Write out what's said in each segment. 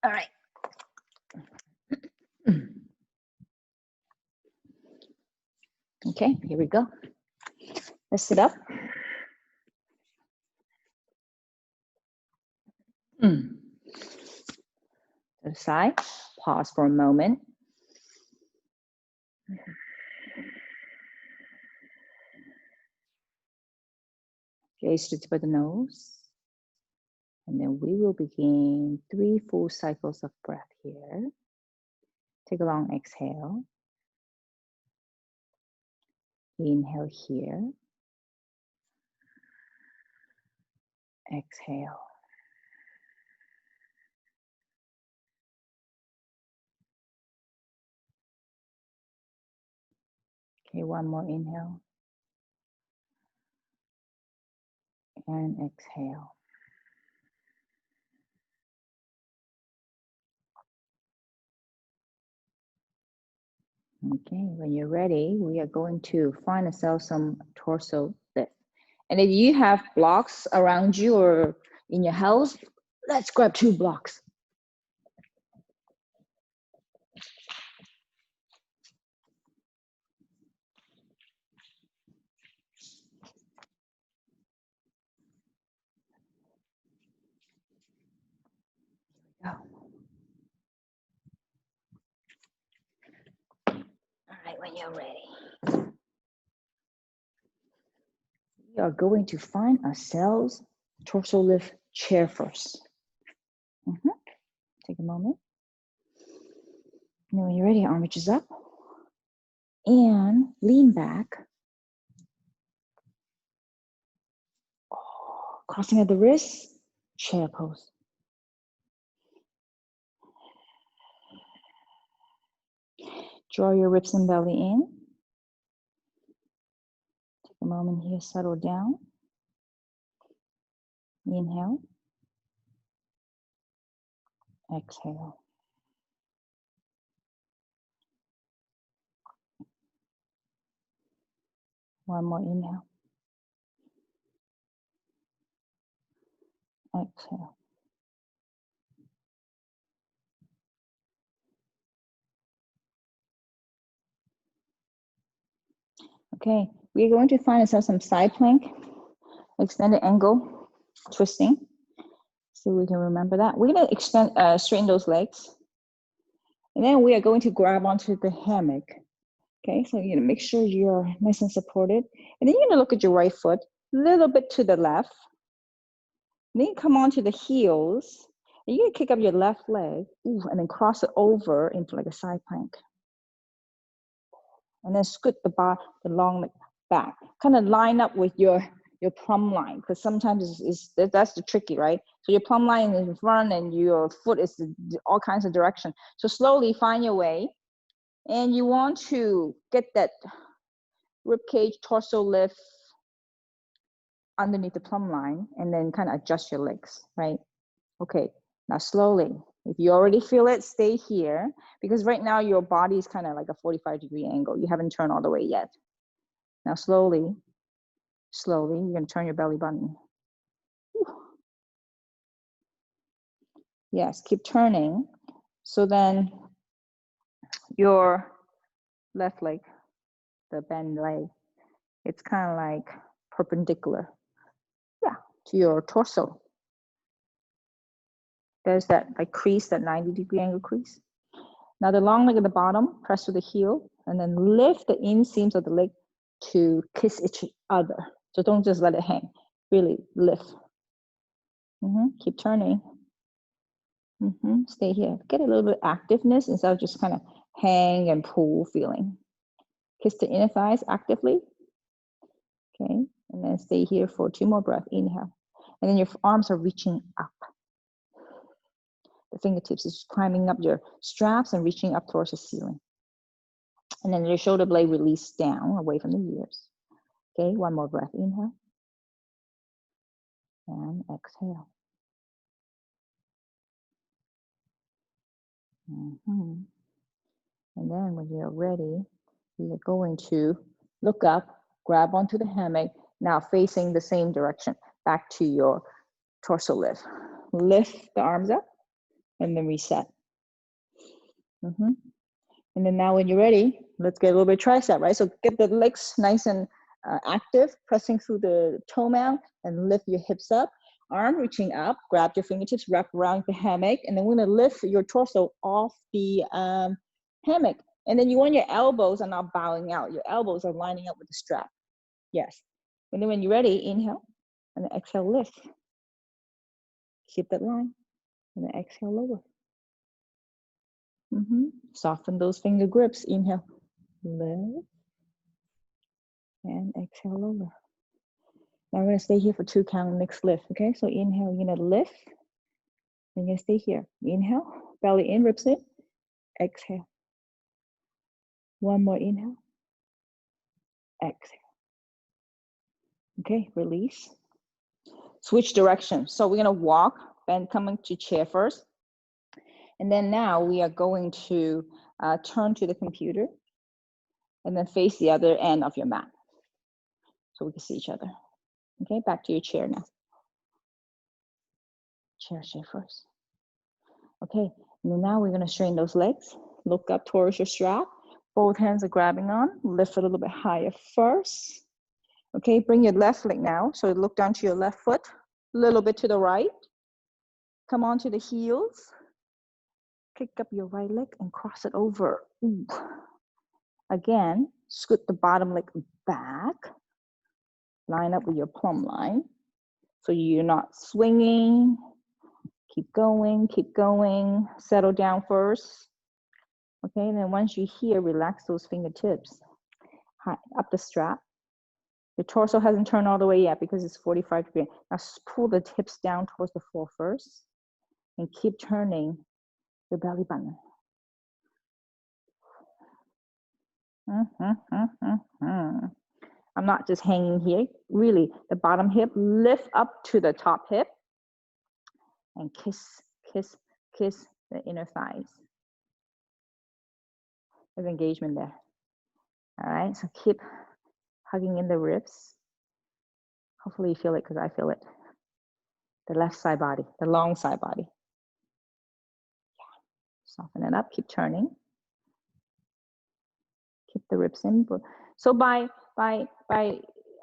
All right. Okay, here we go. Let's sit up. To the side, pause for a moment. Gaze to the tip of the nose. And then we will begin 3 full cycles of breath here. Take a long exhale. Inhale here. Exhale. Okay, one more inhale. And exhale. Okay, when you're ready, we are going to find ourselves some torso lift. And if you have blocks around you or in your house, let's grab 2 blocks. Go. All right, when you're ready. We are going to find ourselves torso lift chair first. Take a moment. And then when you're ready, arm reaches up and lean back. Crossing at the wrist, chair pose. Draw your ribs and belly in. Take a moment here, settle down. Inhale. Exhale. One more inhale. Exhale. Okay, we're going to find ourselves some side plank, extended angle, twisting. So we can remember that. We're going to straighten those legs. And then we are going to grab onto the hammock. Okay, so you're gonna make sure you're nice and supported. And then you're gonna look at your right foot, a little bit to the left. And then come onto the heels. And you're gonna kick up your left leg, and then cross it over into like a side plank. And then scoot the long leg back. Kind of line up with your plumb line, because sometimes that's the tricky, right? So your plumb line is in front and your foot is all kinds of direction. So slowly find your way. And you want to get that rib cage, torso lift underneath the plumb line, and then kind of adjust your legs, right? Okay, now slowly. If you already feel it, stay here, because right now your body is kind of like a 45-degree angle. You haven't turned all the way yet. Now slowly, you're gonna turn your belly button. Whew. Yes, keep turning. So then your left leg, the bent leg, it's kind of like perpendicular, to your torso. There's that like crease, that 90-degree angle crease. Now the long leg at the bottom, press with the heel, and then lift the inseams of the leg to kiss each other. So don't just let it hang, really lift. Keep turning. Stay here. Get a little bit of activeness instead of just kind of hang and pull feeling. Kiss the inner thighs actively. Okay, and then stay here for 2 more breaths. Inhale. And then your arms are reaching up. The fingertips is climbing up your straps and reaching up towards the ceiling. And then your shoulder blade release down away from the ears. Okay, 1 more breath. Inhale. And exhale. And then when you're ready, we are going to look up, grab onto the hammock, now facing the same direction, back to your torso lift. Lift the arms up and then reset. And then now when you're ready, let's get a little bit of tricep, right? So get the legs nice and active, pressing through the toe mount and lift your hips up. Arm reaching up, grab your fingertips, wrap around the hammock, and then we're gonna lift your torso off the hammock. And then you want your elbows are not bowing out. Your elbows are lining up with the strap. Yes. And then when you're ready, inhale, and then exhale, lift. Keep that line, and then exhale, lower. Soften those finger grips. Inhale, lift, and exhale, lower. Now we're gonna stay here for 2 count, next lift, okay? So inhale, you're gonna lift, and you're gonna stay here. Inhale, belly in, ribs in, exhale. One more inhale, exhale. Okay, release. Switch direction. So we're gonna walk, bend coming to chair first. And then now we are going to turn to the computer and then face the other end of your mat so we can see each other. Okay, back to your chair now. Chair first. Okay, and then now we're gonna straighten those legs. Look up towards your strap. Both hands are grabbing on. Lift a little bit higher first. Okay, bring your left leg now. So look down to your left foot, a little bit to the right. Come onto the heels. Kick up your right leg and cross it over. Ooh. Again, scoot the bottom leg back. Line up with your plumb line. So you're not swinging. Keep going, keep going. Settle down first. Okay, and then once you're here, relax those fingertips. High, up the strap. The torso hasn't turned all the way yet because it's 45 degrees. Now pull the hips down towards the floor first and keep turning your belly button. I'm not just hanging here. Really, the bottom hip, lift up to the top hip and kiss, kiss, kiss the inner thighs. There's engagement there. All right, so keep hugging in the ribs. Hopefully you feel it because I feel it. The left side body, the long side body. Yeah. Soften it up, keep turning. Keep the ribs in. So by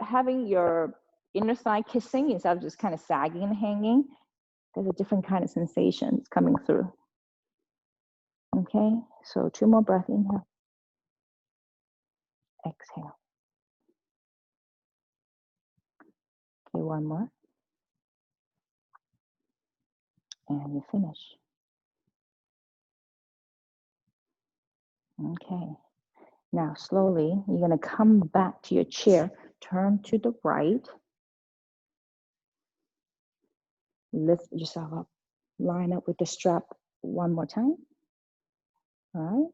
having your inner thigh kissing instead of just kind of sagging and hanging, there's a different kind of sensations coming through. Okay, so 2 more breaths. Inhale. Exhale. Okay, 1 more. And you finish. Okay. Now slowly, you're gonna come back to your chair. Turn to the right. Lift yourself up. Line up with the strap 1 more time. All right.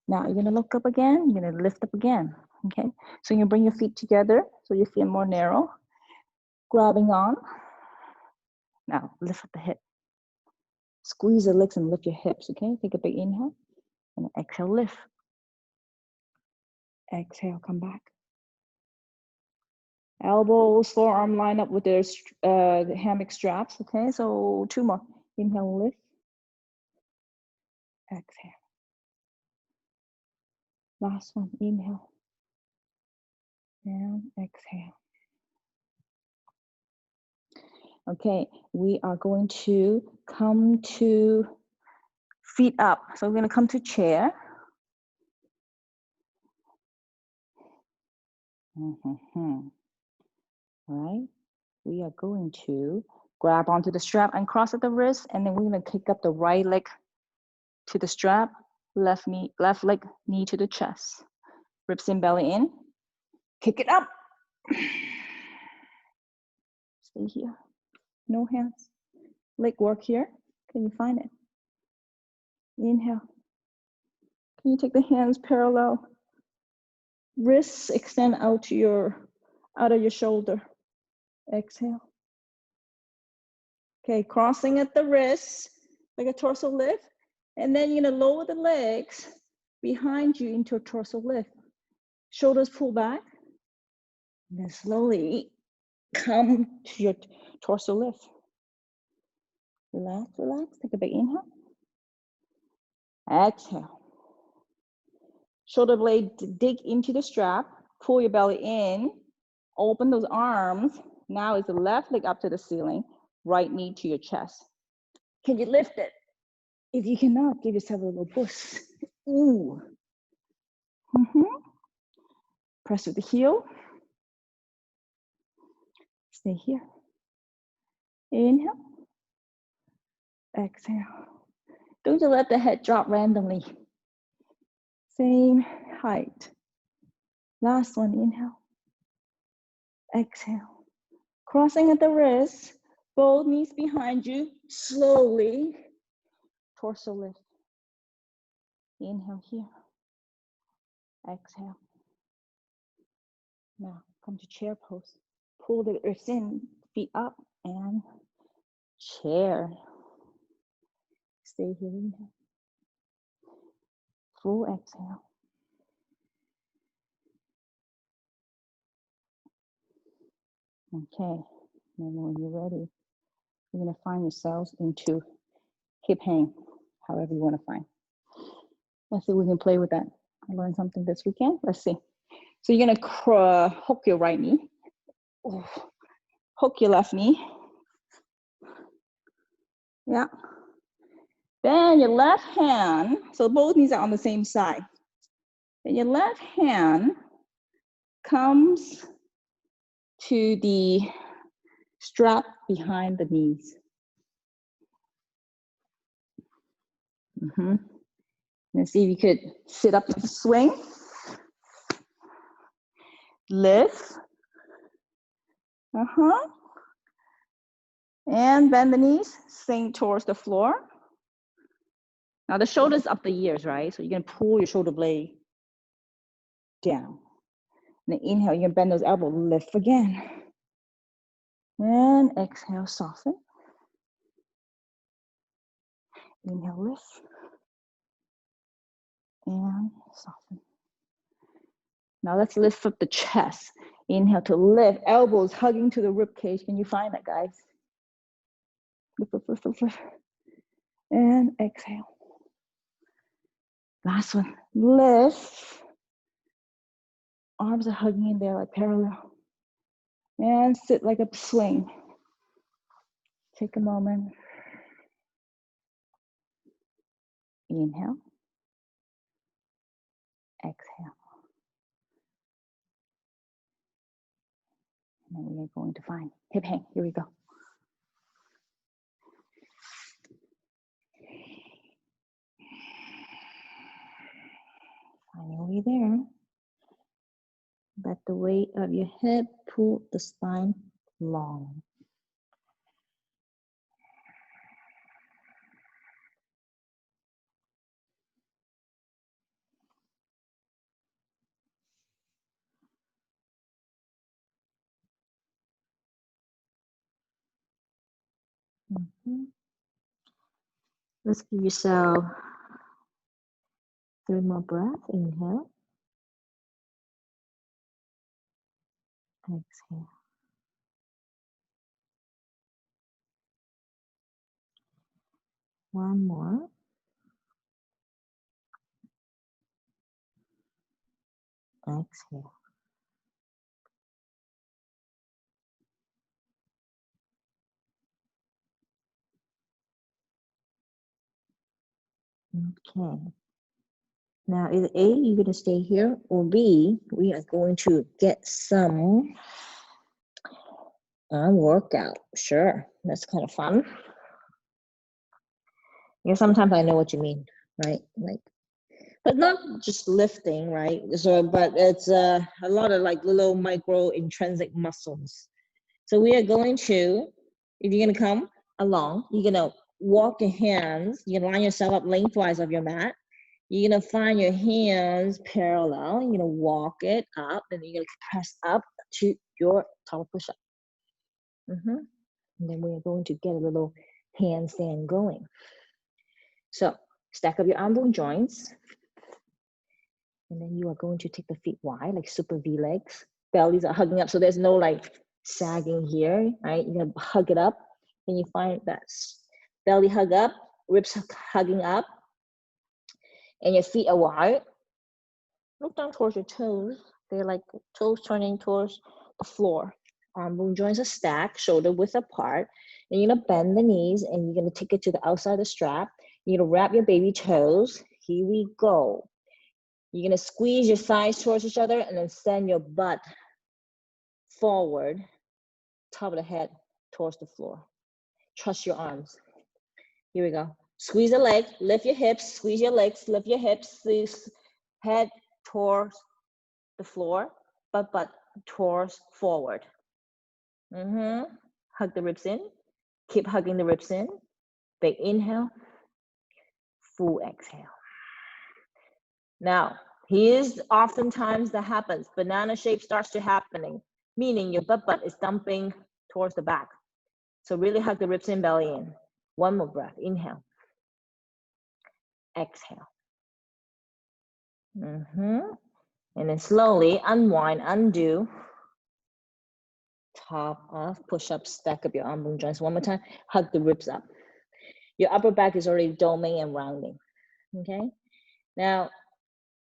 Now you're gonna look up again. You're gonna lift up again. Okay. So you're gonna bring your feet together so your feet are more narrow. Grabbing on. Now lift up the hip. Squeeze the legs and lift your hips. Okay. Take a big inhale and exhale. Lift. Exhale. Come back. Elbows, forearm line up with the hammock straps. Okay. So 2 more. Inhale. Lift. Exhale. Last one. Inhale. Down. Exhale. Okay, we are going to come to feet up. So we're going to come to chair. All right, we are going to grab onto the strap and cross at the wrist, and then we're going to kick up the right leg to the strap, left leg knee to the chest. Ribs in, belly in. Kick it up. Stay here. No hands. Leg work here. Can you find it? Inhale. Can you take the hands parallel? Wrists extend out of your shoulder. Exhale. Okay, crossing at the wrists, like a torso lift. And then you're gonna lower the legs behind you into a torso lift. Shoulders pull back. And then slowly come to your torso lift. Relax, relax. Take a big inhale. Exhale. Shoulder blade dig into the strap. Pull your belly in. Open those arms. Now is the left leg up to the ceiling. Right knee to your chest. Can you lift it? If you cannot, give yourself a little push. Ooh. Press with the heel. Stay here. Inhale. Exhale. Don't just let the head drop randomly. Same height. Last one, inhale. Exhale. Crossing at the wrist, both knees behind you, slowly. Torso lift. Inhale here. Exhale. Now come to chair pose. Pull the wrists in, feet up, and chair. Stay here, inhale. Full exhale. Okay, and when you're ready, you're gonna find yourselves into hip hang, however you wanna find. Let's see if we can play with that. I learned something this weekend. Let's see. So you're gonna hook your right knee. Ooh. Hook your left knee. Yeah. Then your left hand, so both knees are on the same side. Then your left hand comes to the strap behind the knees. And see if you could sit up with the swing. Lift. And bend the knees, sink towards the floor. Now the shoulders up the ears, right? So you're gonna pull your shoulder blade down. And then inhale, you're gonna bend those elbows, lift again. And exhale, soften. Inhale, lift. And soften. Now let's lift up the chest. Inhale to lift, elbows hugging to the rib cage. Can you find that, guys? Lift, lift, lift, lift, lift. And exhale. Last one, lift. Arms are hugging in there like parallel. And sit like a swing. Take a moment. Inhale. Exhale. And then we are going to find hip hang. Here we go. Finally there. Let the weight of your head pull the spine long. Let's give yourself 3 more breaths. Inhale. Exhale. One more. Exhale. Okay. Now, either A, you're going to stay here, or B, we are going to get some workout. Sure, that's kind of fun. Yeah, sometimes I know what you mean, right? Like, but not just lifting, right? So, but it's a lot of like little micro intrinsic muscles. So we are going to, if you're going to come along, you're going to walk your hands, you're going to line yourself up lengthwise of your mat. You're going to find your hands parallel. You're going to walk it up, and you're going to press up to your top push-up. And then we're going to get a little handstand going. So stack up your arm bone joints. And then you are going to take the feet wide, like super V legs. Bellies are hugging up, so there's no like sagging here, right? You're going to hug it up. And you find that belly hug up, ribs hugging up. And your feet are wide. Look down towards your toes. They're like toes turning towards the floor. Arm bone joints are stacked, shoulder width apart. And you're gonna bend the knees and you're gonna take it to the outside of the strap. You're gonna wrap your baby toes. Here we go. You're gonna squeeze your thighs towards each other and then send your butt forward, top of the head towards the floor. Trust your arms. Here we go. Squeeze the leg, lift your hips, squeeze your legs, lift your hips, head towards the floor, butt towards forward. Hug the ribs in. Keep hugging the ribs in. Big inhale, full exhale. Now, here's oftentimes that happens. Banana shape starts to happening, meaning your butt is dumping towards the back. So really hug the ribs in, belly in. One more breath. Inhale. Exhale. And then slowly unwind, undo. Top off, push up, stack up your arm bone joints. One more time, hug the ribs up. Your upper back is already doming and rounding, okay? Now,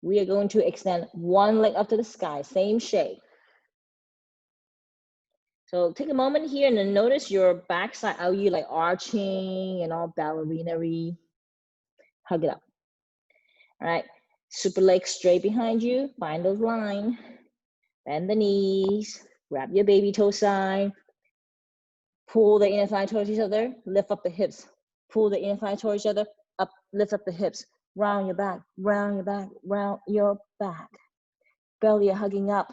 we are going to extend one leg up to the sky, same shape. So take a moment here and then notice your backside, how you like arching and all ballerina-y. Hug it up. All right, super leg straight behind you, find those lines, bend the knees, wrap your baby toe side, pull the inner thigh towards each other, lift up the hips, pull the inner thigh towards each other, up, lift up the hips, round your back, round your back, round your back. Belly hugging up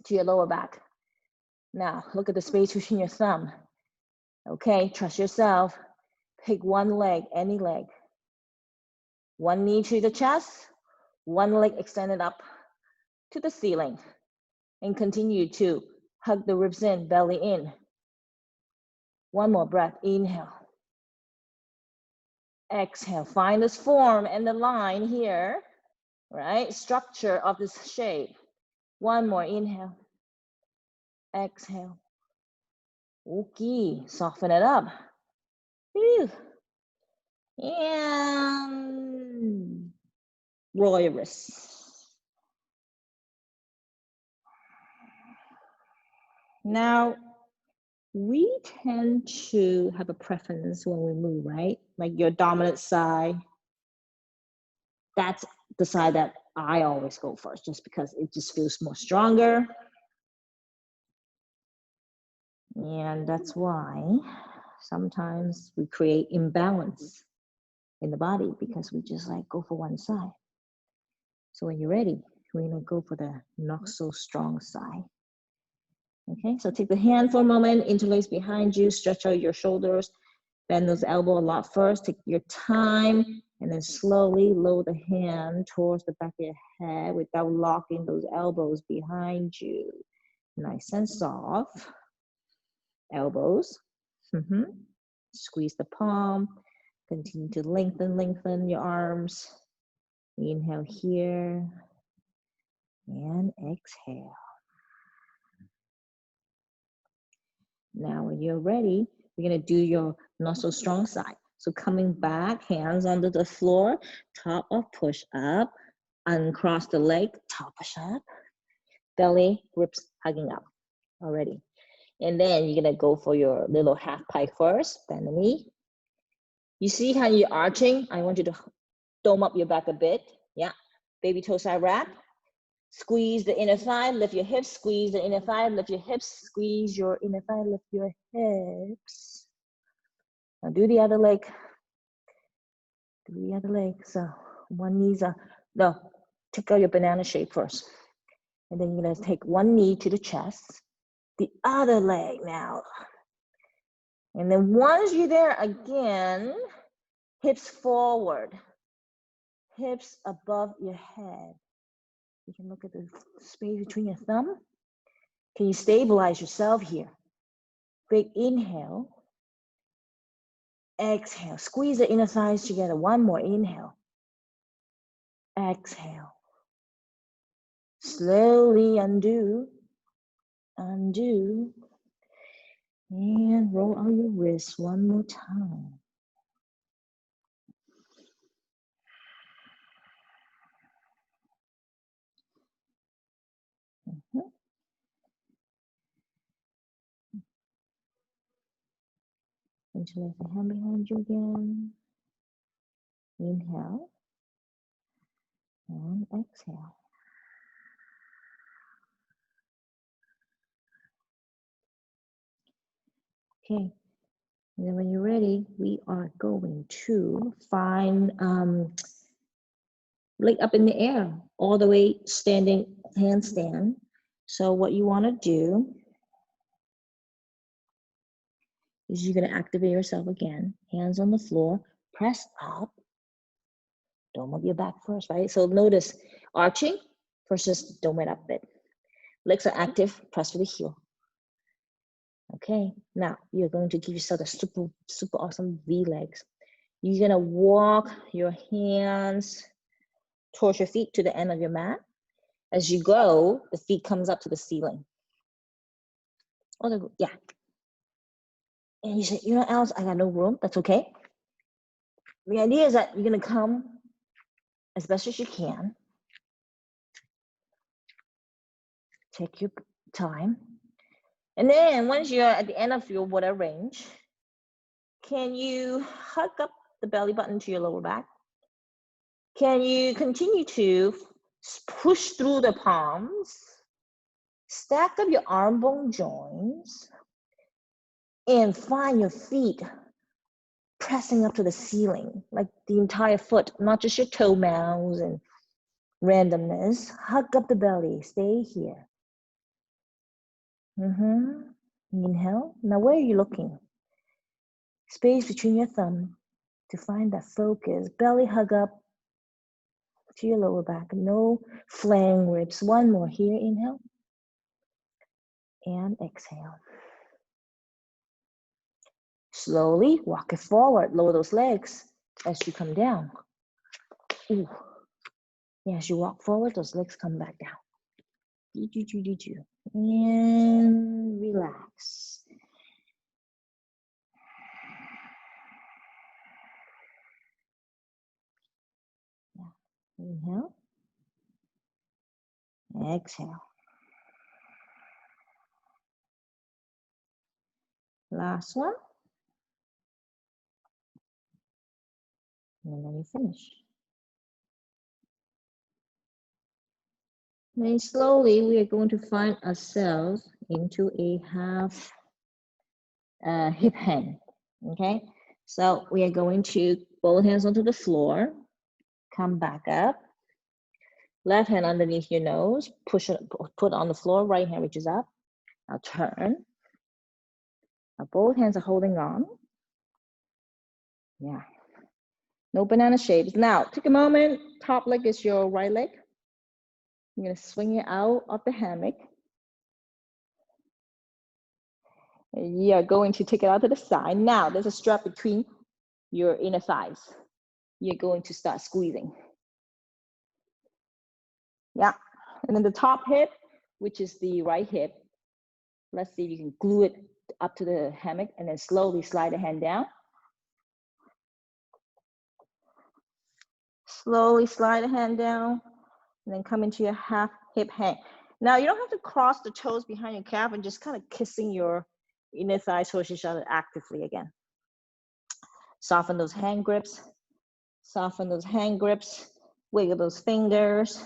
to your lower back. Now, look at the space between your thumb. Okay, trust yourself. Pick one leg, any leg. One knee to the chest, one leg extended up to the ceiling. And continue to hug the ribs in, belly in. One more breath, inhale. Exhale, find this form and the line here, right? Structure of this shape. One more, inhale. Exhale. Okay, soften it up. Whew. And roll your wrists. Now, we tend to have a preference when we move, right? Like your dominant side. That's the side that I always go first, just because it just feels more stronger. And that's why sometimes we create imbalance in the body because we just like go for one side. So when you're ready, we're gonna go for the not so strong side. Okay, so take the hand for a moment, interlace behind you, stretch out your shoulders, bend those elbows a lot first, take your time, and then slowly lower the hand towards the back of your head without locking those elbows behind you. Nice and soft. Elbows. Squeeze the palm. Continue to lengthen your arms. Inhale here. And exhale. Now when you're ready, we're going to do your not so strong side. So coming back, hands under the floor, top of push up, uncross the leg, top push up, belly, ribs hugging up already. And then you're going to go for your little half pike first, bend the knee. You see how you're arching? I want you to dome up your back a bit. Yeah, baby toe side wrap. Squeeze the inner thigh, lift your hips, squeeze the inner thigh, lift your hips, squeeze your inner thigh, lift your hips. Now do the other leg. Do the other leg. So one knee's up. No, take out your banana shape first. And then you're gonna take one knee to the chest, the other leg now. And then once you're there again, hips forward, hips above your head. You can look at the space between your thumb. Can you stabilize yourself here? Big inhale. Exhale. Squeeze the inner thighs together. One more inhale. Exhale. Slowly undo. Undo. And roll out your wrists one more time. Mhm. Interlace the hand behind you again. Inhale and exhale. Okay, and then when you're ready, we are going to find leg up in the air, all the way standing handstand. So what you want to do is you're going to activate yourself again. Hands on the floor, press up. Don't move your back first, right? So notice arching versus dome it up bit. Legs are active, press with the heel. Okay, now you're going to give yourself a super, super awesome V legs. You're gonna walk your hands towards your feet to the end of your mat. As you go, the feet comes up to the ceiling. Oh, yeah. And you say, you know, Alice, I got no room. That's okay. The idea is that you're gonna come as best as you can. Take your time. And then once you're at the end of your water range, can you hug up the belly button to your lower back? Can you continue to push through the palms, stack up your arm bone joints, and find your feet pressing up to the ceiling, like the entire foot, not just your toe mounds and randomness. Hug up the belly, stay here. Inhale. Now where are you looking? Space between your thumb to find that focus. Belly hug up to your lower back. No flaying ribs. One more here. Inhale. And exhale. Slowly walk it forward. Lower those legs as you come down. Ooh. Yeah, as you walk forward, those legs come back down. And relax. Yeah. Inhale. Exhale. Last one. And then you finish. Then slowly we are going to find ourselves into a half hip hang. Okay, so we are going to both hands onto the floor, come back up, left hand underneath your nose, push it, put on the floor, right hand reaches up. Now turn. Now both hands are holding on. Yeah. No banana shapes. Now take a moment. Top leg is your right leg. You're gonna swing it out of the hammock. You're going to take it out to the side. Now there's a strap between your inner thighs. You're going to start squeezing. Yeah. And then the top hip, which is the right hip. Let's see if you can glue it up to the hammock and then slowly slide the hand down. Slowly slide the hand down and then come into your half hip hang. Now you don't have to cross the toes behind your calf and just kind of kissing your inner thighs towards each other actively again. Soften those hand grips. Soften those hand grips. Wiggle those fingers.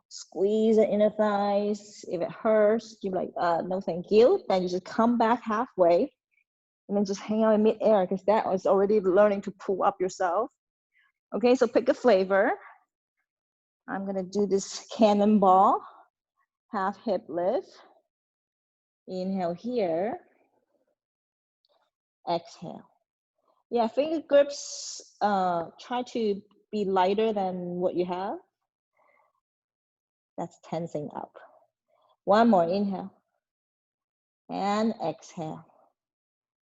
Squeeze the inner thighs. If it hurts, you're like, no thank you. Then you just come back halfway and then just hang out in midair because that was already learning to pull up yourself. Okay, so pick a flavor. I'm gonna do this cannonball, half hip lift. Inhale here, exhale. Yeah, finger grips, try to be lighter than what you have. That's tensing up. One more, inhale. And exhale.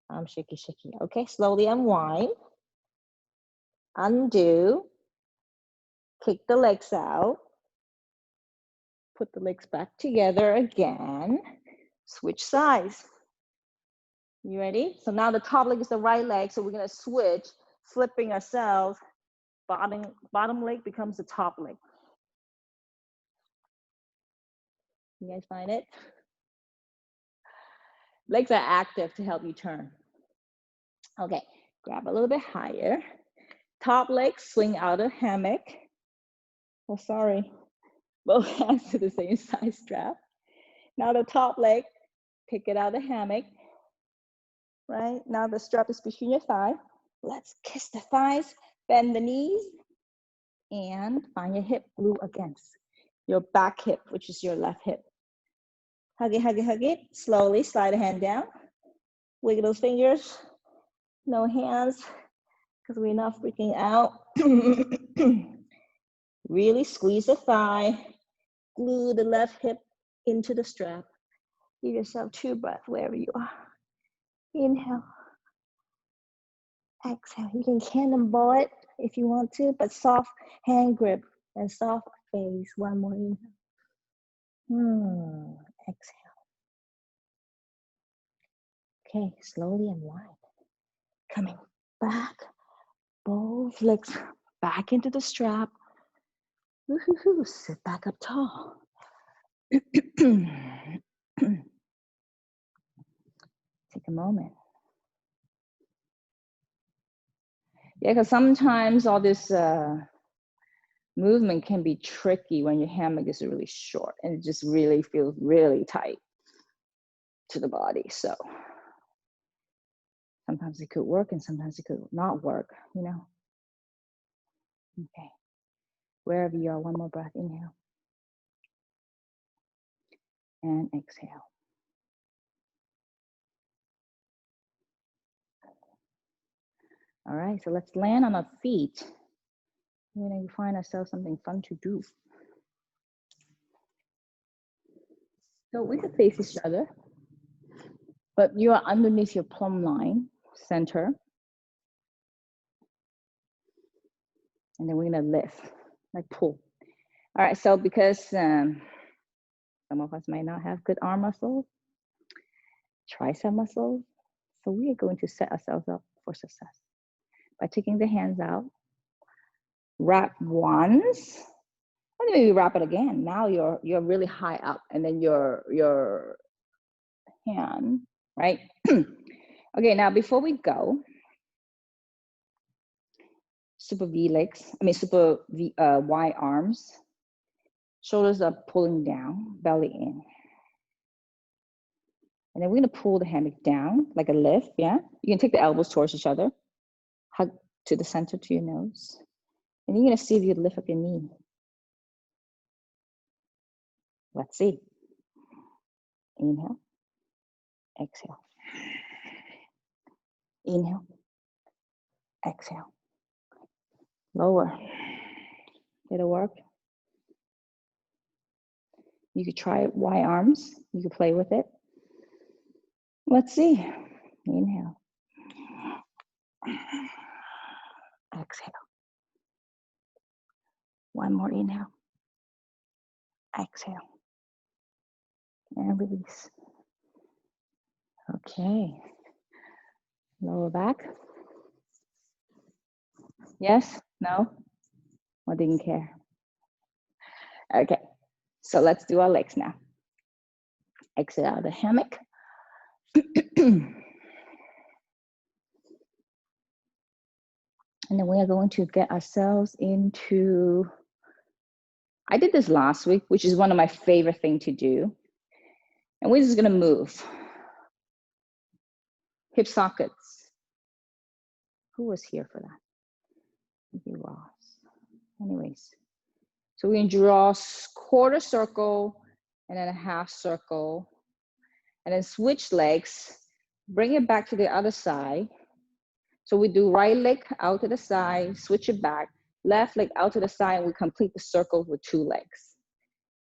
I'm shaky. Okay, slowly unwind. Undo. Kick the legs out. Put the legs back together again. Switch sides. You ready? So now the top leg is the right leg, so we're gonna switch, flipping ourselves. Bottom leg becomes the top leg. You guys find it? Legs are active to help you turn. Okay, grab a little bit higher. Top leg, swing out of hammock. Oh, sorry. Both hands to the same side strap. Now the top leg, pick it out of the hammock. Right? Now the strap is between your thigh. Let's kiss the thighs, bend the knees, and find your hip glue against your back hip, which is your left hip. Hug it, hug it, hug it. Slowly slide a hand down. Wiggle those fingers. No hands, because we're not freaking out. Really squeeze the thigh. Glue the left hip into the strap. Give yourself 2 breaths wherever you are. Inhale. Exhale. You can cannonball it if you want to, but soft hand grip and soft face. One more inhale. Exhale. Okay, slowly unwind. Coming back, both legs back into the strap. Woo-hoo-hoo. Sit back up tall. Take a moment. Yeah, because sometimes all this movement can be tricky when your hammock is really short and it just really feels really tight to the body. So sometimes it could work and sometimes it could not work, you know? Okay, wherever you are, one more breath, inhale. And exhale. All right, so let's land on our feet. We're gonna find ourselves something fun to do. So we could face each other, but you are underneath your plumb line, center. And then we're gonna lift, like pull. All right, so because some of us might not have good arm muscles, tricep muscles, so we are going to set ourselves up for success by taking the hands out, wrap once, and then maybe wrap it again. Now you're really high up, and then your hand, right? Okay, now before we go, super V legs, super V, Y arms, shoulders are pulling down, belly in. And then we're gonna pull the hammock down like a lift, yeah? You can take the elbows towards each other, hug to the center to your nose. And you're gonna see if you lift up your knee. Let's see. Inhale, exhale. Inhale, exhale. Lower. It'll work. You could try Y arms. You could play with it. Let's see. Inhale. Exhale. One more inhale. Exhale. And release. Okay. Lower back. Yes? No? Or didn't care? Okay. So let's do our legs now. Exit out of the hammock. And then we are going to get ourselves into, I did this last week, which is one of my favorite things to do. And we're just gonna move. Hip sockets. Who was here for that? Maybe Ross. Anyways, so we're gonna draw quarter circle and then a half circle. And then switch legs, bring it back to the other side. So we do right leg out to the side, switch it back, left leg out to the side, and we complete the circle with 2 legs.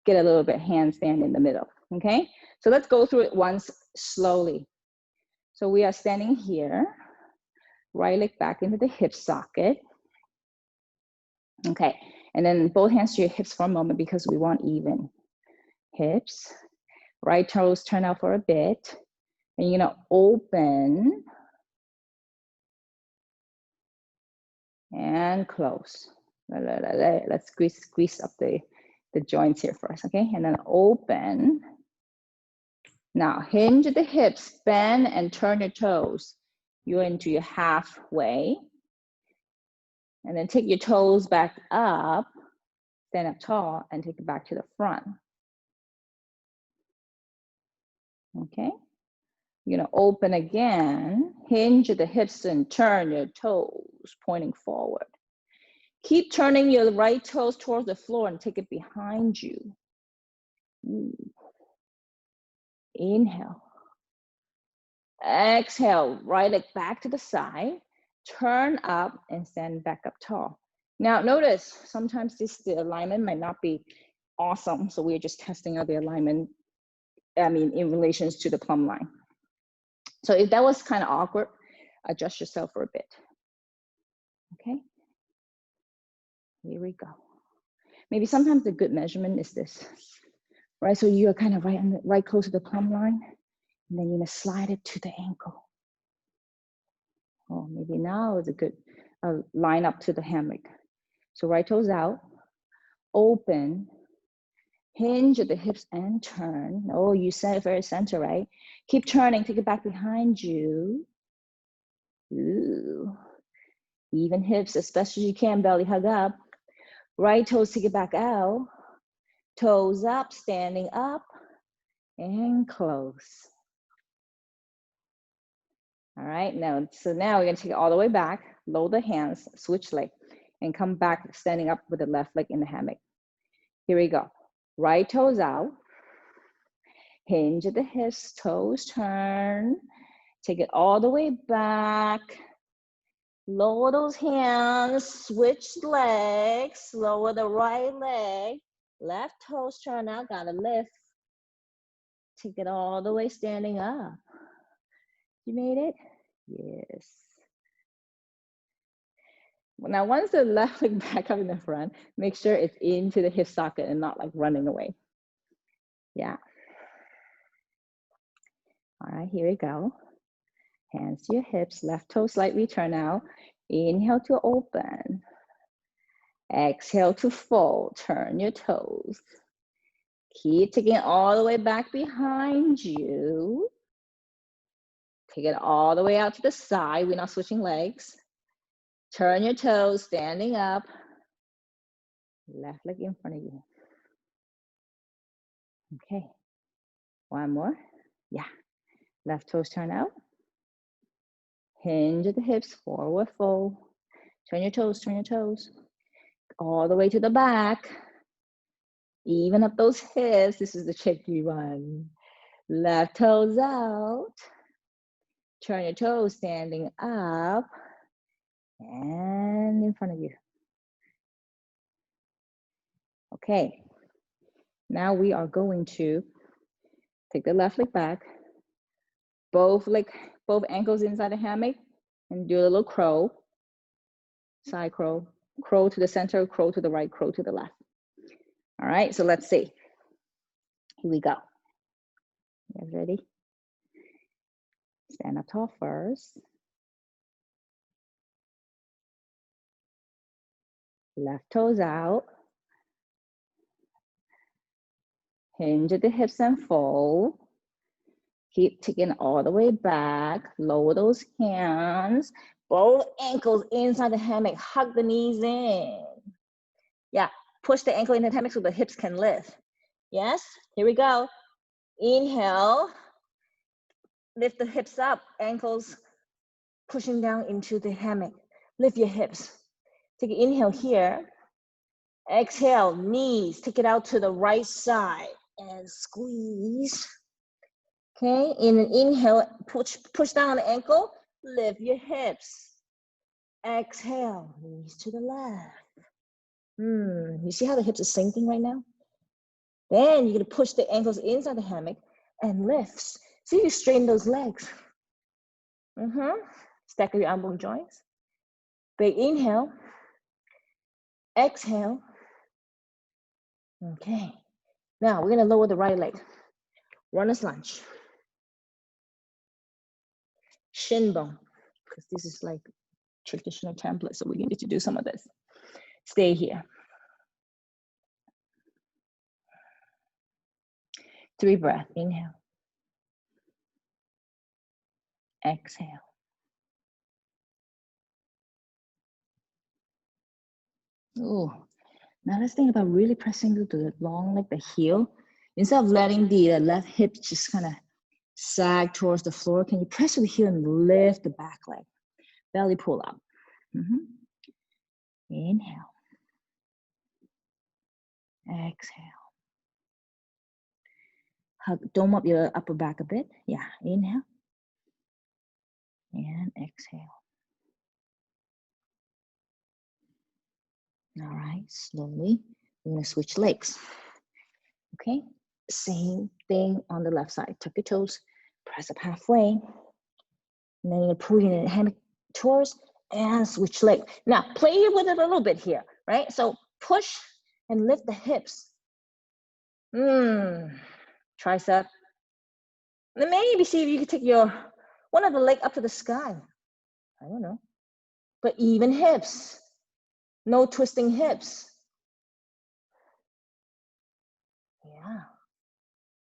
Get a little bit handstand in the middle, okay? So let's go through it once slowly. So we are standing here, right leg back into the hip socket. Okay, and then both hands to your hips for a moment because we want even hips. Right toes turn out for a bit. And you're gonna open and close. Let's squeeze up the the joints here first, okay? And then open. Now hinge the hips, bend and turn your toes. You're into your halfway. And then take your toes back up, stand up tall, and take it back to the front. Okay? You're gonna open again, hinge the hips and turn your toes, pointing forward. Keep turning your right toes towards the floor and take it behind you. Ooh. Inhale. Exhale, right leg back to the side, turn up and stand back up tall. Now notice, sometimes the alignment might not be awesome, so we're just testing out the alignment, in relations to the plumb line. So if that was kind of awkward, adjust yourself for a bit. Okay, here we go. Maybe sometimes the good measurement is this, right? So you're kind of right close to the plumb line, and then you're gonna slide it to the ankle. Oh, maybe now is a good line up to the hammock. So right toes out, open, hinge at the hips and turn. Oh, you set it very center, right? Keep turning, take it back behind you. Ooh. Even hips as best as you can, belly hug up. Right toes, take it back out. Toes up, standing up, and close. All right, now we're gonna take it all the way back, lower the hands, switch leg, and come back standing up with the left leg in the hammock. Here we go. Right toes out, hinge at the hips, toes turn, take it all the way back, lower those hands, switch legs, lower the right leg, left toes turn out, gotta lift, take it all the way standing up. You made it? Yes. Now, once the left leg back up in the front, make sure it's into the hip socket and not like running away. Yeah. All right, here we go. Hands to your hips, left toe slightly turn out. Inhale to open. Exhale to fold, turn your toes. Keep taking it all the way back behind you. Take it all the way out to the side. We're not switching legs. Turn your toes, standing up. Left leg in front of you. Okay, one more. Yeah, left toes turn out. Hinge at the hips, forward fold. Turn your toes, all the way to the back. Even up those hips. This is the tricky one. Left toes out. Turn your toes, standing up. And in front of you. Okay. Now we are going to take the left leg back. Both ankles inside the hammock. And do a little crow. Side crow. Crow to the center, crow to the right, crow to the left. All right, so let's see. Here we go. You guys ready? Stand up tall first. Left toes out. Hinge at the hips and fold. Keep taking all the way back. Lower those hands. Both ankles inside the hammock. Hug the knees in. Yeah, push the ankle in the hammock so the hips can lift. Yes, here we go. Inhale. Lift the hips up. Ankles pushing down into the hammock. Lift your hips. Take an inhale here. Exhale, knees. Take it out to the right side and squeeze. Okay, in an inhale, push down the ankle, lift your hips. Exhale, knees to the left. You see how the hips are sinking right now? Then you're gonna push the ankles inside the hammock and lift. See if you straighten those legs. Stack up your elbow joints. Big inhale. Exhale. Okay. Now we're gonna lower the right leg. Runner's lunge. Shin bone, because this is like traditional template, so we need to do some of this. Stay here. 3 breaths. Inhale. Exhale. Ooh. Now let's think about really pressing to the long leg, the heel. Instead of letting the left hip just kind of sag towards the floor, can you press with the heel and lift the back leg? Belly pull up. Inhale. Exhale. Hug, dome up your upper back a bit. Yeah, inhale. And exhale. All right, slowly, we're gonna switch legs. Okay, same thing on the left side. Tuck your toes, press up halfway. And then you're pulling your hand towards and switch leg. Now, play with it a little bit here, right? So push and lift the hips. Tricep. And maybe see if you can take one of the leg up to the sky. I don't know. But even hips. No twisting hips. Yeah.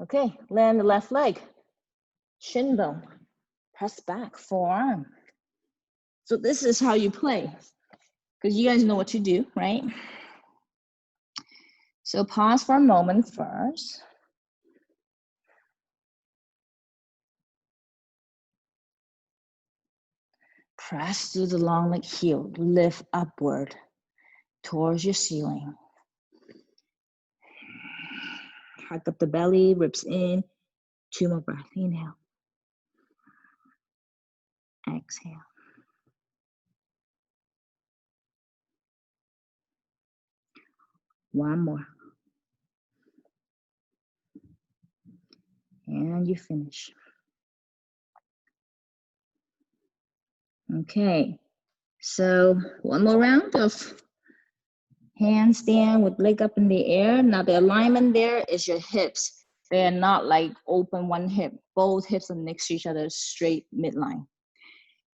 Okay, land the left leg. Shin bone. Press back, forearm. So this is how you play. Because you guys know what to do, right? So pause for a moment first. Press through the long leg heel. Lift upward towards your ceiling. Hug up the belly, ribs in. 2 more breaths. Inhale. Exhale. One more. And you finish. Okay. So one more round of handstand with leg up in the air. Now the alignment there is your hips. They're not like open one hip. Both hips are next to each other, straight midline.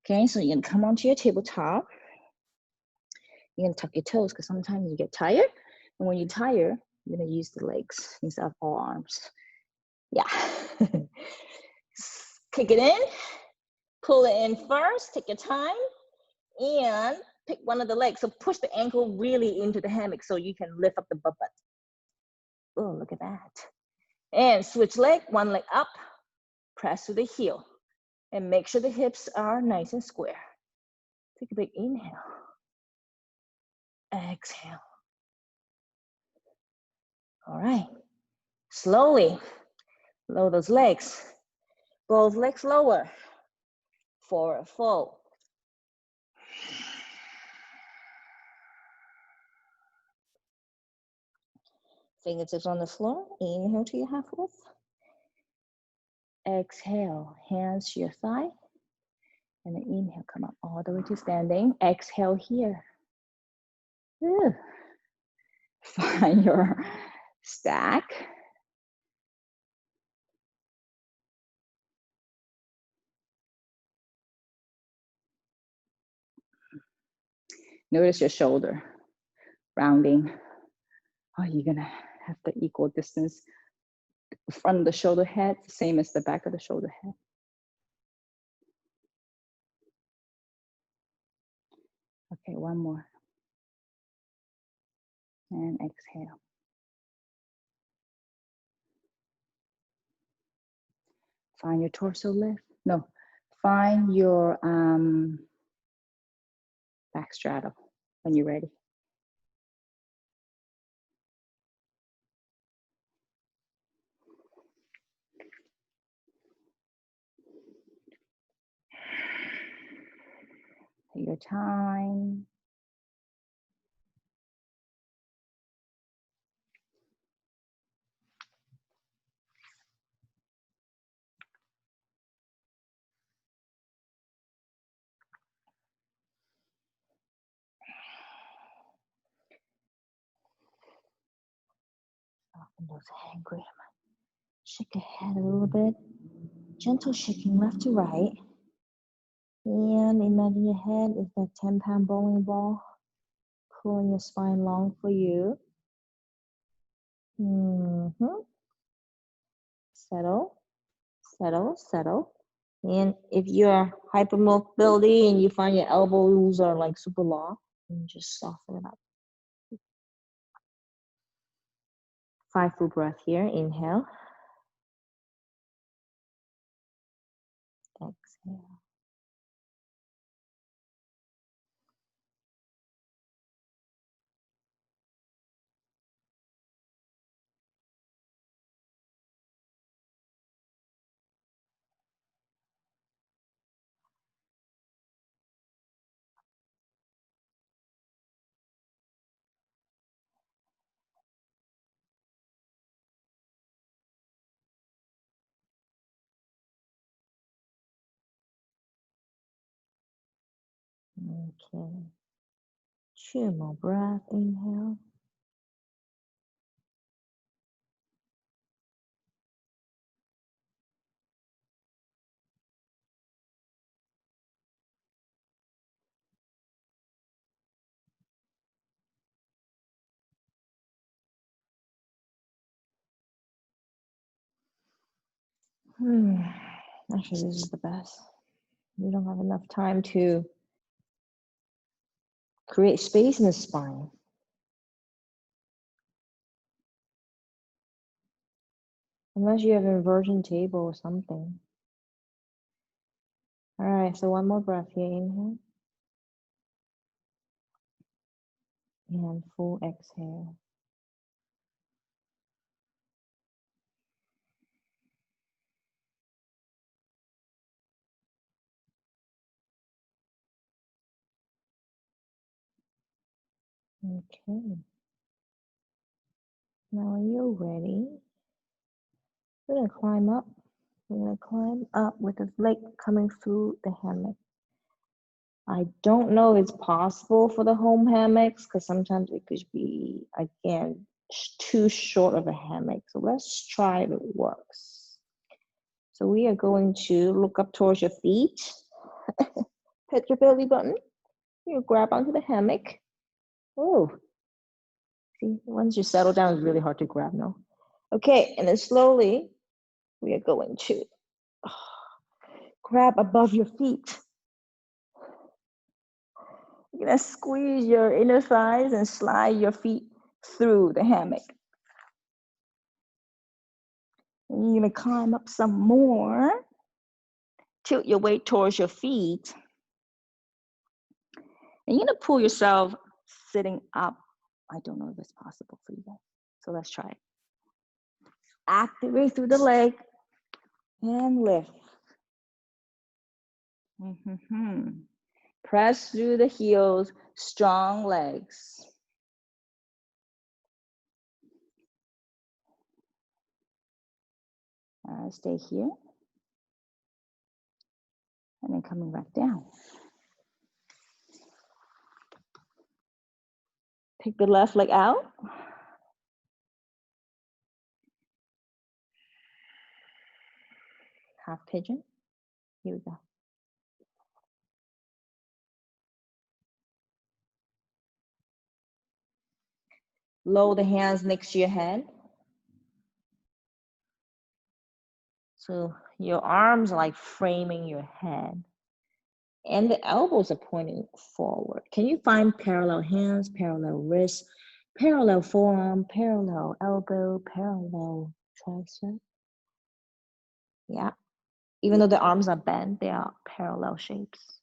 Okay, so you're gonna come onto your tabletop. You're gonna tuck your toes because sometimes you get tired. And when you're tired, you're gonna use the legs instead of all arms. Yeah. Kick it in, pull it in first, take your time, and pick one of the legs. So push the ankle really into the hammock so you can lift up the butt. Oh, look at that. And switch leg, one leg up, press to the heel. And make sure the hips are nice and square. Take a big inhale. Exhale. All right. Slowly lower those legs. Both legs lower. Forward fold. Fingertips on the floor. Inhale to your half lift. Exhale, hands to your thigh. And then inhale, come up all the way to standing. Exhale here. Ooh. Find your stack. Notice your shoulder rounding. Oh, you're gonna have the equal distance. The front of the shoulder head, same as the back of the shoulder head. Okay, one more. And exhale. Find your torso lift. No, find your back straddle when you're ready. Take your time. Soften those hand grip. Shake your head a little bit. Gentle shaking left to right. And imagine your head is that 10-pound bowling ball, pulling your spine long for you. settle, settle, settle. And if you're hypermobility and you find your elbows are like super long, then just soften it up. 5 full breath here. Inhale. Exhale. Okay. 2 more breath. Inhale. Actually, this is the best. We don't have enough time to create space in the spine. Unless you have an inversion table or something. All right, so 1 more breath here. Inhale. And full exhale. Okay. Now when you're ready, we're gonna climb up. We're gonna climb up with the leg coming through the hammock. I don't know if it's possible for the home hammocks because sometimes it could be, again, too short of a hammock. So let's try if it works. So we are going to look up towards your feet. Hit your belly button. You grab onto the hammock. Oh, see, once you settle down, it's really hard to grab, no? Okay, and then slowly, we are going to grab above your feet. You're gonna squeeze your inner thighs and slide your feet through the hammock. And you're gonna climb up some more. Tilt your weight towards your feet. And you're gonna pull yourself sitting up. I don't know if it's possible for you guys. So let's try it. Activate through the leg and lift. Press through the heels, strong legs. Stay here. And then coming back down. Take the left leg out. Half pigeon. Here we go. Lower the hands next to your head. So your arms are like framing your head. And the elbows are pointing forward. Can you find parallel hands, parallel wrists, parallel forearm, parallel elbow, parallel tricep? Yeah. Even though the arms are bent, they are parallel shapes.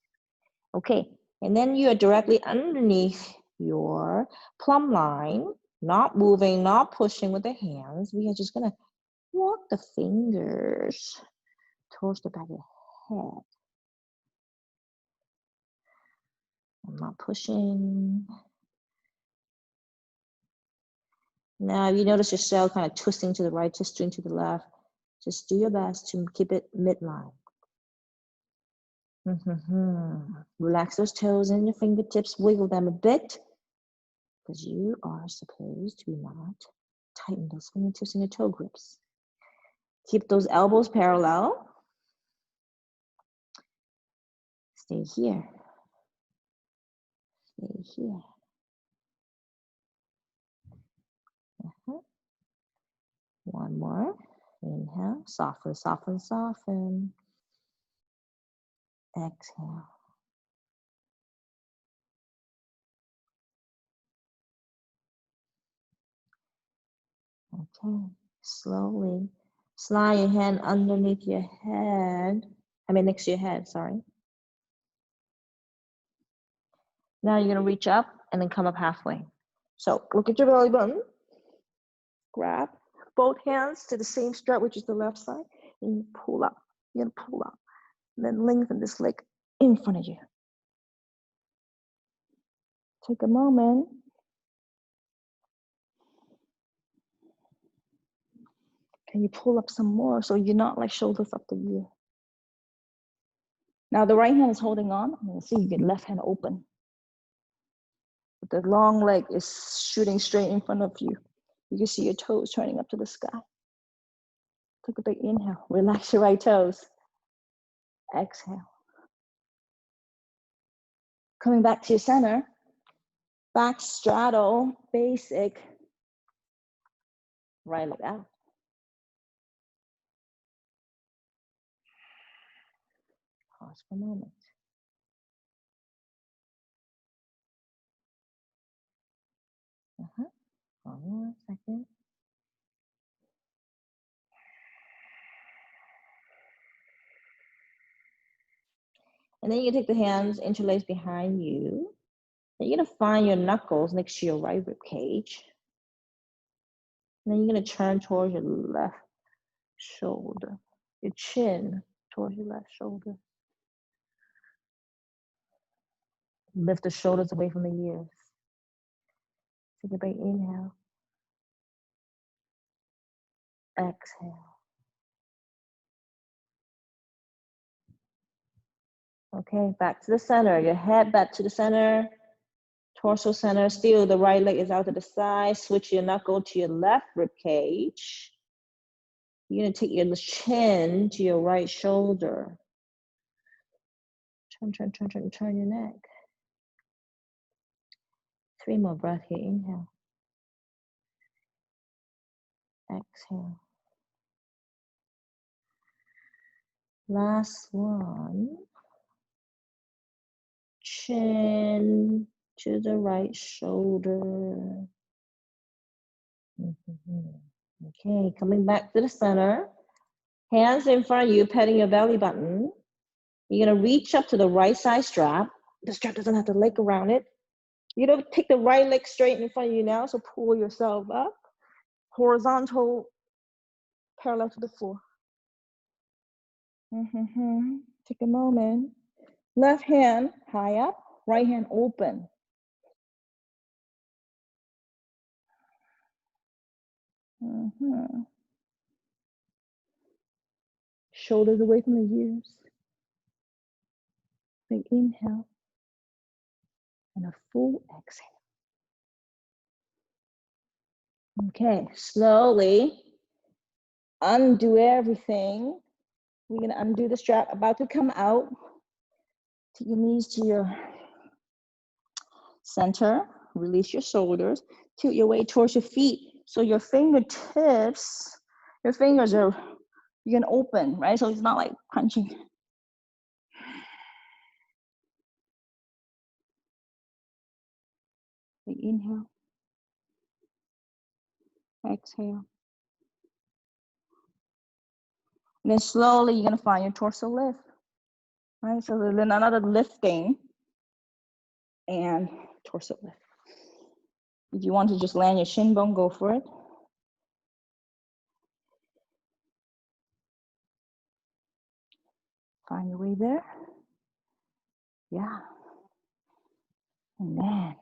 Okay, and then you are directly underneath your plumb line, not moving, not pushing with the hands. We are just gonna walk the fingers towards the back of your head. I'm not pushing. Now, if you notice yourself kind of twisting to the right, twisting to the left, just do your best to keep it midline. Relax those toes and your fingertips, wiggle them a bit, because you are supposed to not tighten those fingertips and your toe grips. Keep those elbows parallel. Stay here. Stay here. One more. Inhale, soften, soften, soften. Exhale. Okay, slowly slide your hand underneath your head. Next to your head, sorry. Now you're gonna reach up and then come up halfway. So look at your belly button. Grab both hands to the same strap, which is the left side, and you pull up. You're gonna pull up, and then lengthen this leg in front of you. Take a moment. Can you pull up some more so you're not like shoulders up to you? Now the right hand is holding on. I'm gonna see you get left hand open. The long leg is shooting straight in front of you. You can see your toes turning up to the sky. Take a big inhale. Relax your right toes. Exhale. Coming back to your center. Back straddle, basic. Right leg out. Pause for a moment. Hold on a second. And then you take the hands interlaced behind you. And you're gonna find your knuckles next to your right rib cage. And then you're gonna turn towards your left shoulder, your chin towards your left shoulder. Lift the shoulders away from the ears. Take a big inhale. Exhale. Okay, back to the center. Your head back to the center. Torso center. Still, the right leg is out to the side. Switch your knuckle to your left rib cage. You're gonna take your chin to your right shoulder. Turn your neck. 3 more breaths here. Inhale. Exhale. Last one. Chin to the right shoulder. Okay, coming back to the center. Hands in front of you, patting your belly button. You're gonna reach up to the right side strap. The strap doesn't have the leg around it. You're gonna take the right leg straight in front of you now, so pull yourself up. Horizontal, parallel to the floor. Take a moment. Left hand high up, right hand open. Shoulders away from the ears. Big inhale and a full exhale. Okay, slowly undo everything. We're gonna undo the strap, about to come out. Take your knees to your center, release your shoulders, tilt your weight towards your feet. So your fingertips, your fingers are, you can open, right? So it's not like crunching. Big inhale. Exhale. And then slowly you're gonna find your torso lift. Right? So then another lifting and torso lift. If you want to just land your shin bone, go for it. Find your way there. Yeah. And then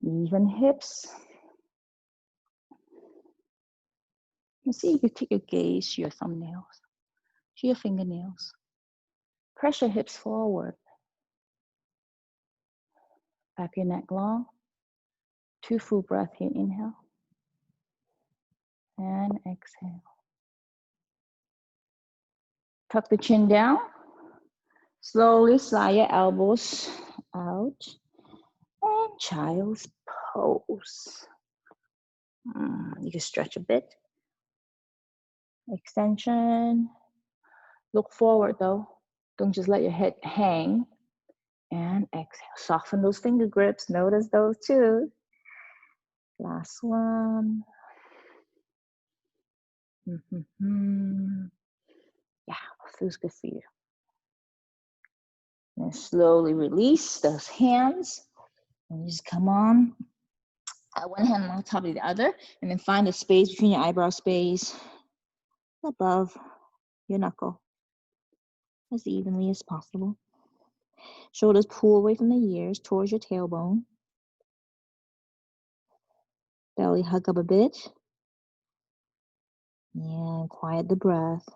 even hips. You see, you can take your gaze to your thumbnails, to your fingernails. Press your hips forward. Back your neck long. 2 full breaths here. Inhale. And exhale. Tuck the chin down. Slowly slide your elbows out. And child's pose. You can stretch a bit. extension. Look forward though. Don't just let your head hang. And exhale. Soften those finger grips. Notice those too. Last one. Yeah, feels good for you. And slowly release those hands. And just come on. One hand on top of the other. And then find a space between your eyebrow space above your knuckle as evenly as possible. Shoulders pull away from the ears towards your tailbone. Belly hug up a bit. And quiet the breath.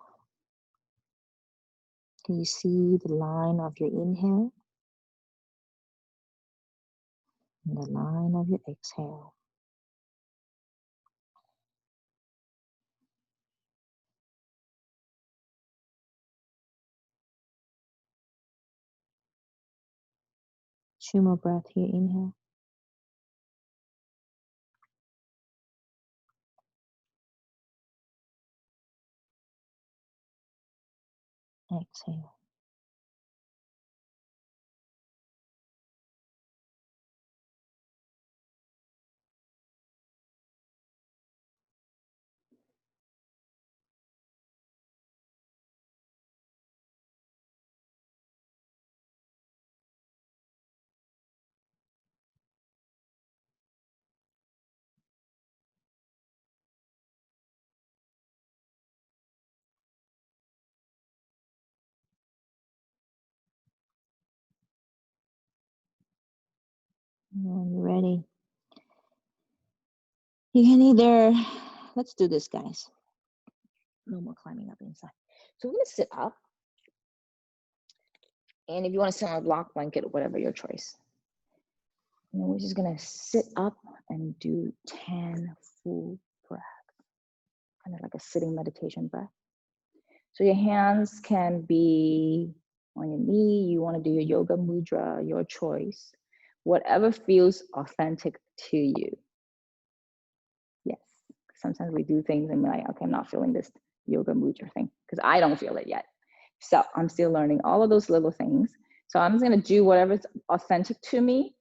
Can you see the line of your inhale and the line of your exhale? Two more breaths here. Inhale. Exhale. When you're ready, you can either, let's do this, guys. No more climbing up inside. So we're gonna sit up. And if you want to sit on a block blanket or whatever, your choice. And then we're just gonna sit up and do 10 full breaths. Kind of like a sitting meditation breath. So your hands can be on your knee. You want to do your yoga mudra, your choice. Whatever feels authentic to you. Yes. Sometimes we do things and we're like, okay, I'm not feeling this yoga mudra thing because I don't feel it yet. So I'm still learning all of those little things. So I'm just going to do whatever's authentic to me,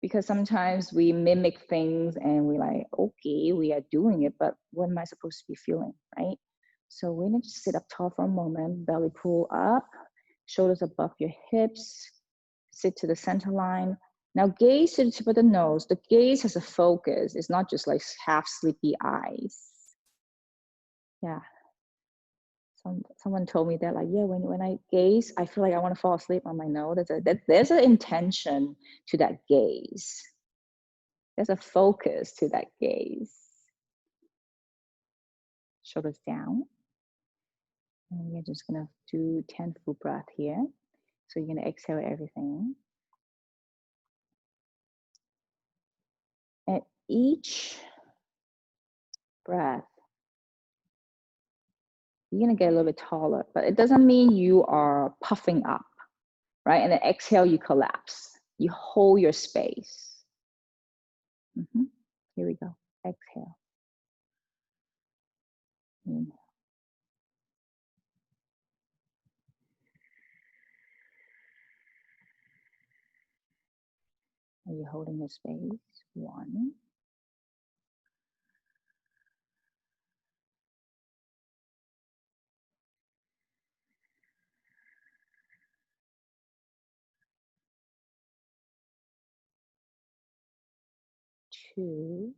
because sometimes we mimic things and we're like, okay, we are doing it, but what am I supposed to be feeling, right? So we're going to just sit up tall for a moment, belly pull up, shoulders above your hips, sit to the center line. Now gaze to the tip of the nose. The gaze has a focus. It's not just like half sleepy eyes. Yeah. Someone told me that, like, yeah, when I gaze, I feel like I want to fall asleep on my nose. There's an intention to that gaze. There's a focus to that gaze. Shoulders down. And we're just gonna do 10 full breath here. So you're gonna exhale everything. At each breath, you're gonna get a little bit taller, but it doesn't mean you are puffing up, right? And then exhale, you collapse. You hold your space. Here we go. Exhale. Inhale. Are you holding your space? 1. 2.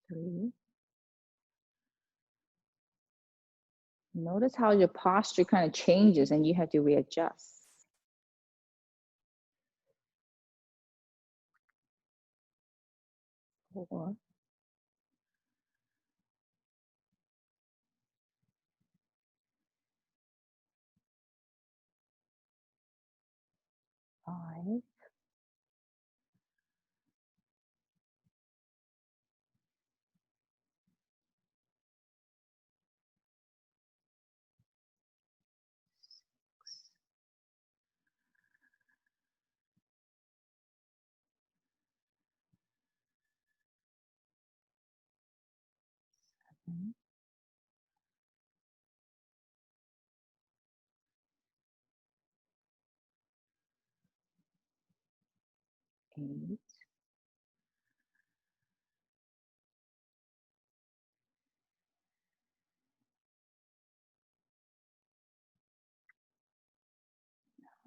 3. Notice how your posture kind of changes and you have to readjust. 4. 5. 8,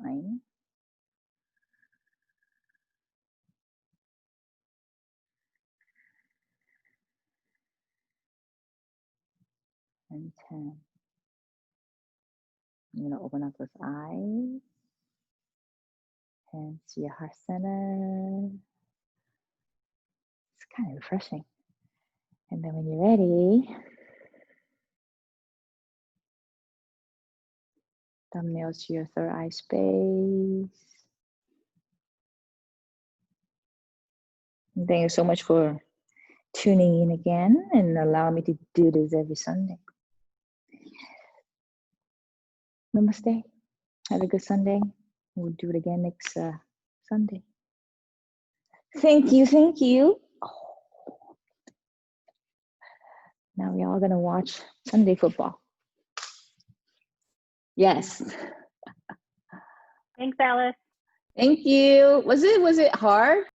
9, and 10. I'm gonna open up those eyes and see your heart center. It's kind of refreshing. And then when you're ready, thumbnails to your third eye space. And thank you so much for tuning in again and allow me to do this every Sunday. Namaste. Have a good Sunday. We'll do it again next Sunday. Thank you, thank you. Now we're all gonna watch Sunday football. Yes. Thanks, Alice. Thank you. Was it hard?